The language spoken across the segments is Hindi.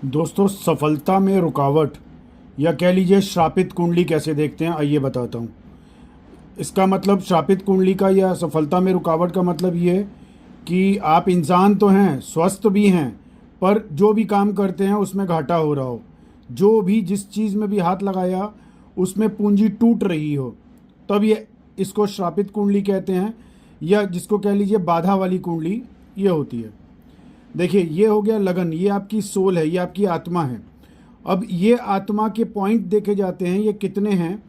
दोस्तों, सफलता में रुकावट या कह लीजिए श्रापित कुंडली कैसे देखते हैं, आइए बताता हूँ। इसका मतलब श्रापित कुंडली का या सफलता में रुकावट का मतलब ये है कि आप इंसान तो हैं, स्वस्थ भी हैं, पर जो भी काम करते हैं उसमें घाटा हो रहा हो, जो भी जिस चीज़ में भी हाथ लगाया उसमें पूंजी टूट रही हो, तब ये इसको श्रापित कुंडली कहते हैं, या जिसको कह लीजिए बाधा वाली कुंडली ये होती है। देखिए, ये हो गया लगन, ये आपकी सोल है, ये आपकी आत्मा है। अब ये आत्मा के पॉइंट देखे जाते हैं, ये कितने हैं।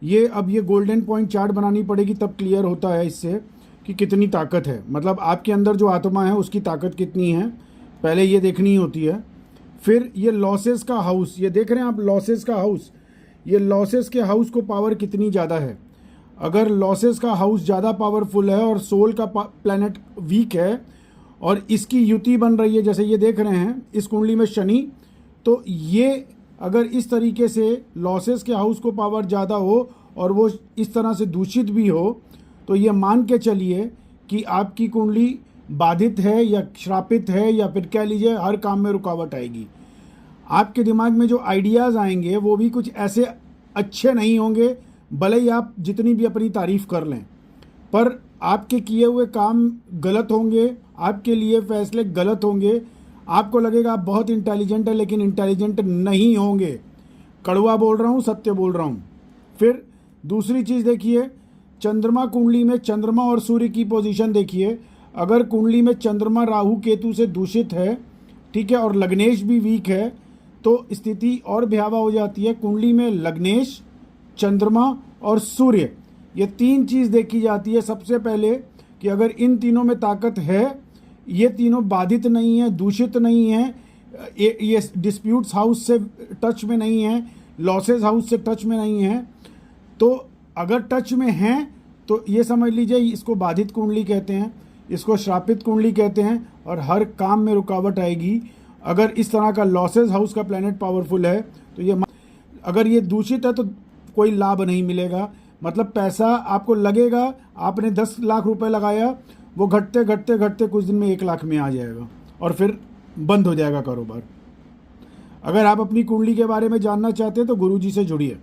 ये गोल्डन पॉइंट चार्ट बनानी पड़ेगी, तब क्लियर होता है इससे कि कितनी ताकत है, मतलब आपके अंदर जो आत्मा है उसकी ताकत कितनी है, पहले ये देखनी होती है। फिर ये लॉसेस का हाउस, ये देख रहे हैं आप, लॉसेस का हाउस, ये लॉसेस के हाउस को पावर कितनी ज़्यादा है। अगर लॉसेस का हाउस ज़्यादा पावरफुल है और सोल का प्लैनेट वीक है और इसकी युति बन रही है, जैसे ये देख रहे हैं इस कुंडली में शनि, तो ये अगर इस तरीके से लॉसेस के हाउस को पावर ज़्यादा हो और वो इस तरह से दूषित भी हो, तो ये मान के चलिए कि आपकी कुंडली बाधित है या श्रापित है, या फिर कह लीजिए हर काम में रुकावट आएगी। आपके दिमाग में जो आइडियाज़ आएंगे वो भी कुछ ऐसे अच्छे नहीं होंगे, भले ही आप जितनी भी अपनी तारीफ़ कर लें, पर आपके किए हुए काम गलत होंगे, आपके लिए फैसले गलत होंगे। आपको लगेगा आप बहुत इंटेलिजेंट है, लेकिन इंटेलिजेंट नहीं होंगे। कड़वा बोल रहा हूँ, सत्य बोल रहा हूँ। फिर दूसरी चीज़ देखिए, चंद्रमा कुंडली में चंद्रमा और सूर्य की पोजीशन देखिए। अगर कुंडली में चंद्रमा राहु केतु से दूषित है, ठीक है, और लग्नेश भी वीक है, तो स्थिति और भयावह हो जाती है। कुंडली में लग्नेश, चंद्रमा और सूर्य, ये तीन चीज़ देखी जाती है सबसे पहले, कि अगर इन तीनों में ताकत है, ये तीनों बाधित नहीं है, दूषित नहीं है, ये डिस्प्यूट्स हाउस से टच में नहीं है, लॉसेस हाउस से टच में नहीं है, तो अगर टच में हैं तो ये समझ लीजिए इसको बाधित कुंडली कहते हैं, इसको श्रापित कुंडली कहते हैं, और हर काम में रुकावट आएगी। अगर इस तरह का लॉसेस हाउस का प्लैनेट पावरफुल है तो ये, अगर ये दूषित है तो कोई लाभ नहीं मिलेगा। मतलब पैसा आपको लगेगा, आपने 10 लाख रुपए लगाया, वो घटते घटते घटते कुछ दिन में 1 लाख में आ जाएगा और फिर बंद हो जाएगा कारोबार। अगर आप अपनी कुंडली के बारे में जानना चाहते हैं तो गुरुजी से जुड़िए।